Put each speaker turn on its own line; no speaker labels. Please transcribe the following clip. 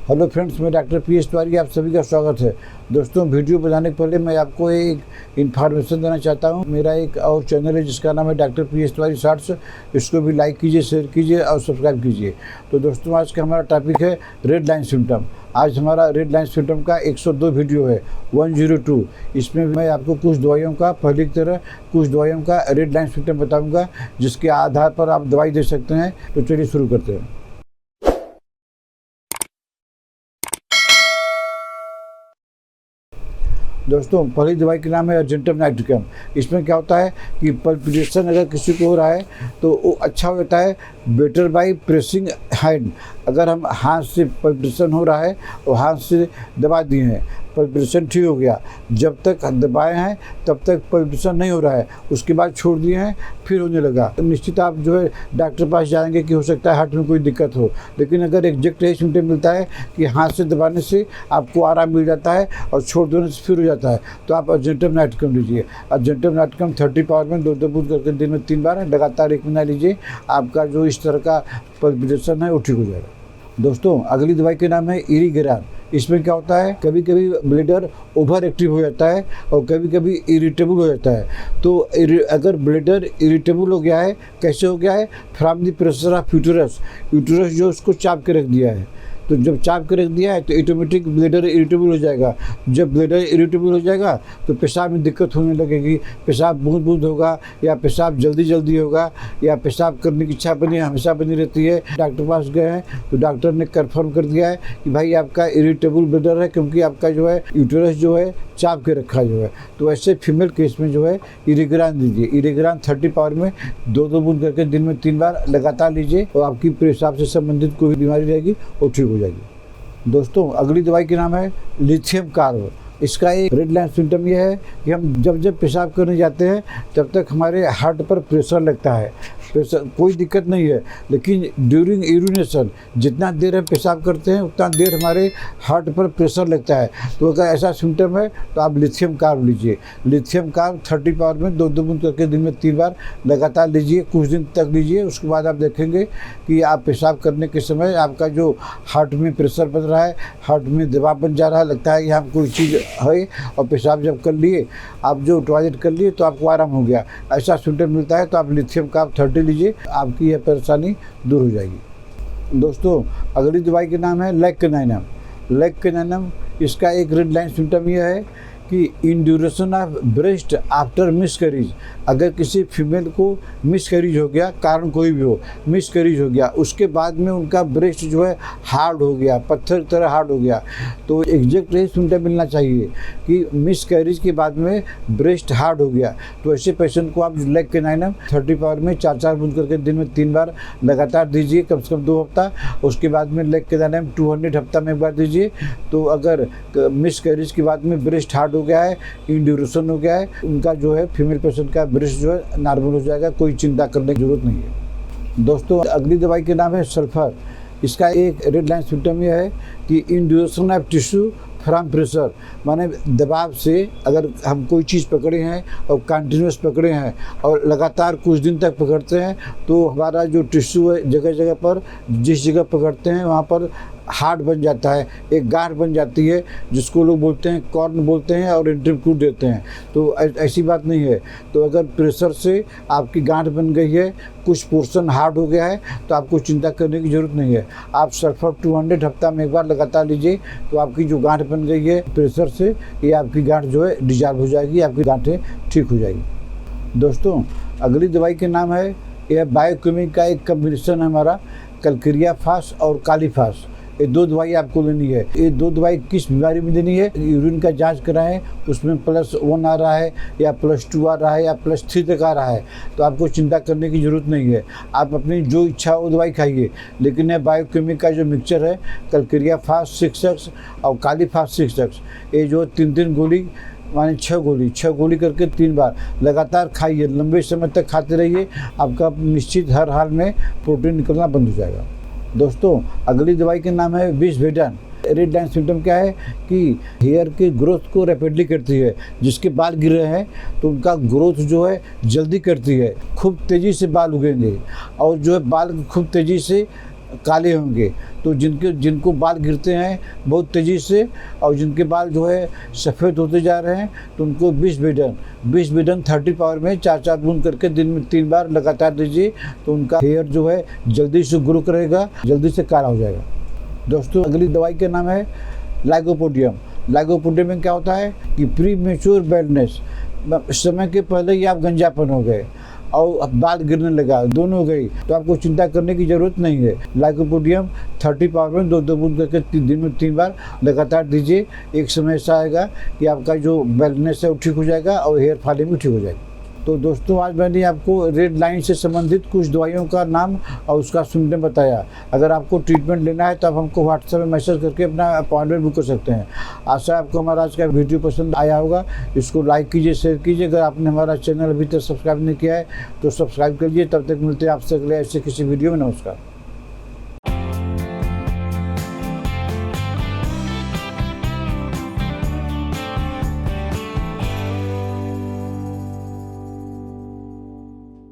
Hello friends, मैं doctor P S Tiwari, आप सभी का स्वागत है। दोस्तों, वीडियो बनाने के पहले मैं आपको एक इन्फॉर्मेशन देना चाहता हूं। मेरा एक और चैनल है जिसका नाम है doctor P S Tiwari shorts. इसको भी लाइक कीजिए, शेयर कीजिए और सब्सक्राइब कीजिए। तो दोस्तों, आज का हमारा टॉपिक है रेड लाइन सिम्टम। आज हमारा रेड लाइन सिम्टम का 102 वीडियो है, 102। इसमें मैं आपको कुछ दवाइयों का, पहले की तरह कुछ दवाइयों का रेड लाइन सिम्टम बताऊँगा, जिसके आधार पर आप दवाई दे सकते हैं। तो चलिए शुरू करते हैं। दोस्तों, पहली दवाई का नाम है अर्जेंटम नाइट्रिकम। इसमें क्या होता है कि पल्पिटेशन अगर किसी को हो रहा है तो वो अच्छा हो जाता है बेटर बाय प्रेसिंग हैंड। अगर हम हाथ से पल्पिटेशन हो रहा है और हाथ से दबा दिए हैं, पल्पिटेशन ठीक हो गया, जब तक दबाए हैं तब तक पल्पिटेशन नहीं हो रहा है, उसके बाद छोड़ दिए हैं फिर होने लगा, तो निश्चित आप जो है डॉक्टर के पास जाएंगे कि हो सकता है हार्ट में कोई दिक्कत हो। लेकिन अगर एग्जैक्ट यही सिम्टम मिलता है कि हाथ से दबाने से आपको आराम मिल जाता है और छोड़ देने से फिर हो जाता है, तो आप अर्जेंटम नाइट्रिकम लीजिए। अर्जेंटम नाइट्रिकम 30 पावर में 2 बूंद करके दिन में 3 बार लगातार 1 महीना लीजिए। आपका जो इस तरह का पल्पिटेशन है वो ठीक हो जाएगा। दोस्तों, अगली दवाई के नाम है इरीग्रान। इसमें क्या होता है, कभी कभी ब्लडर ओवर एक्टिव हो जाता है और कभी कभी इरिटेबल हो जाता है। तो अगर ब्लडर इरिटेबल हो गया है, कैसे हो गया है, from the pressure of uterus जो उसको चाप के रख दिया है। तो जब चाप के रख दिया है तो ऑटोमेटिक ब्लडर इरिटेबल हो जाएगा। जब ब्लडर इरिटेबल हो जाएगा तो पेशाब में दिक्कत होने लगेगी। पेशाब बूंद बूंद होगा, या पेशाब जल्दी जल्दी होगा, या पेशाब करने की इच्छा हमेशा बनी रहती है। डॉक्टर के पास गए हैं तो डॉक्टर ने कंफर्म कर दिया है कि भाई आपका इरिटेबल ब्लडर है, क्योंकि आपका जो है यूटेरस जो है चाप के रखा जो है। तो ऐसे फीमेल केस में जो है इरीग्रान दीजिए। इरीग्रान 30 पावर में 2 बूंद करके दिन में 3 बार लगातार लीजिए और आपकी पेशाब से संबंधित कोई बीमारी रहेगी वो ठीक हो जाएगी। दोस्तों, अगली दवाई का नाम है लिथियम कार्ब। इसका एक रेड लाइन सिम्टम यह है कि हम जब पेशाब करने जाते हैं तब तक हमारे हार्ट पर प्रेशर लगता है। प्रेशर कोई दिक्कत नहीं है, लेकिन ड्यूरिंग यूरिनेशन जितना देर हम पेशाब करते हैं उतना देर हमारे हार्ट पर प्रेशर लगता है। तो अगर ऐसा सिम्टम है तो आप लिथियम कार्ब लीजिए। लिथियम कार्ब 30 पावर में 2 बूंद करके दिन में 3 बार लगातार लीजिए, कुछ दिन तक लीजिए। उसके बाद आप देखेंगे कि आप पेशाब करने के समय आपका जो हार्ट में प्रेशर बन रहा है, हार्ट में दबाव बन जा रहा है, लगता है कि यहाँ कोई चीज़ है, और पेशाब जब कर लिए, आप जो टॉयलेट कर लिए तो आपको आराम हो गया। ऐसा सिम्टम मिलता है तो आप लिथियम कार्ब 30 लीजिए, आपकी यह परेशानी दूर हो जाएगी। दोस्तों, अगली दवाई के नाम है लेक्केनाइनम। लेक्केनाइनम, इसका एक रेड लाइन सिम्टम यह है कि induration of breast after miscarriage. अगर किसी फीमेल को मिसकैरेज हो गया, कारण कोई भी हो, मिसकैरेज हो गया, उसके बाद में उनका ब्रेस्ट जो है हार्ड हो गया, पत्थर की तरह हार्ड हो गया, तो एग्जैक्ट यही सिम्टम मिलना चाहिए कि मिसकैरेज के बाद में ब्रेस्ट हार्ड हो गया। तो ऐसे पेशेंट को आप लेक्केनाइनम 30 पावर में 4 बूंद करके दिन में 3 बार लगातार दीजिए, कम से कम 2 हफ्ता। उसके बाद में लेक्केनाइनम 200 हफ्ता में 1 बार दीजिए। तो अगर मिसकैरेज के बाद में ब्रेस्ट हार्ड हो गया है, इंड्यूरेशन हो गया है, उनका जो है फीमेल पेशेंट का ब्रेस्ट जो है नॉर्मल हो जाएगा, कोई चिंता करने की जरूरत नहीं है। दोस्तों, अगली दवाई के नाम है सल्फर। इसका एक रेड लाइन सिम्टम यह है कि induration of tissue from pressure, माने दबाव से अगर हम कोई चीज़ पकड़े हैं और कंटिन्यूस पकड़े हैं और लगातार कुछ दिन तक पकड़ते हैं, तो हमारा जो टिश्यू है जगह जगह पर, जिस जगह पकड़ते हैं वहाँ पर हार्ड बन जाता है, एक गांठ बन जाती है, जिसको लोग बोलते हैं कॉर्न बोलते हैं और इंटरक्यूट देते हैं। तो ऐसी बात नहीं है। तो अगर प्रेशर से आपकी गांठ बन गई है, कुछ पोर्शन हार्ड हो गया है, तो आपको चिंता करने की ज़रूरत नहीं है। आप सल्फर 200 हफ्ता में 1 बार लगातार लीजिए, तो आपकी जो गांठ बन गई है प्रेशर से, ये आपकी गांठ जो है डिजॉल्व हो जाएगी, आपकी गांठें ठीक हो जाएगी। दोस्तों, अगली दवाई के नाम है, यह बायोकेमिक का एक कम्बिनेशन है हमारा, कलक्रिया फास और कालीफास। ये 2 दवाई आपको लेनी है। ये 2 दवाई किस बीमारी में लेनी है, यूरिन का जांच कराएं, उसमें +1 आ रहा है या +2 आ रहा है या +3 तक आ रहा है, तो आपको चिंता करने की ज़रूरत नहीं है। आप अपनी जो इच्छा हो दवाई खाइए। लेकिन ये बायोकेमिक का जो मिक्सचर है, कलक्रिया फास 6x और कालीफास 6x, ये जो 3-3 गोली माने 6 गोली करके 3 बार लगातार खाइए, लंबे समय तक खाते रहिए। आपका निश्चित हर हाल में प्रोटीन निकलना बंद हो जाएगा। दोस्तों, अगली दवाई के नाम है विसवेडन। रेड लाइन सिम्टम क्या है कि हेयर की ग्रोथ को रैपिडली करती है। जिसके बाल गिर रहे हैं तो उनका ग्रोथ जो है जल्दी करती है, खूब तेज़ी से बाल उगेंगे। और जो है बाल खूब तेज़ी से काले होंगे। तो जिनको बाल गिरते हैं बहुत तेज़ी से और जिनके बाल जो है सफ़ेद होते जा रहे हैं, तो उनको विष बेडन 30 पावर में 4-4 बूंद करके दिन में 3 बार लगातार दीजिए, तो उनका हेयर जो है जल्दी से ग्रो करेगा, जल्दी से काला हो जाएगा। दोस्तों, अगली दवाई का नाम है लाइकोपोडियम। लाइकोपोडियम में क्या होता है कि प्री मेच्योर बेल्डनेस, समय के पहले ही आप गंजापन हो गए और बाल गिरने लगा, दोनों हो गई, तो आपको चिंता करने की ज़रूरत नहीं है। लाइकोपोडियम 30 पावर में 2-2 बूंद करके दिन में 3 बार लगातार दीजिए। एक समय ऐसा आएगा कि आपका जो बेल्डनेस है वो ठीक हो जाएगा और हेयर फॉलिंग भी ठीक हो जाएगी। तो दोस्तों, आज मैंने आपको रेड लाइन से संबंधित कुछ दवाइयों का नाम और उसका सिम्टम बताया। अगर आपको ट्रीटमेंट लेना है तो आप हमको व्हाट्सएप में मैसेज करके अपना अपॉइंटमेंट बुक कर सकते हैं। आशा है आपको हमारा आज का वीडियो पसंद आया होगा। इसको लाइक कीजिए, शेयर कीजिए। अगर आपने हमारा चैनल अभी तक सब्सक्राइब नहीं किया है तो सब्सक्राइब कीजिए। तब तक मिलते हैं आपसे अगले ऐसे किसी वीडियो में। नमस्कार।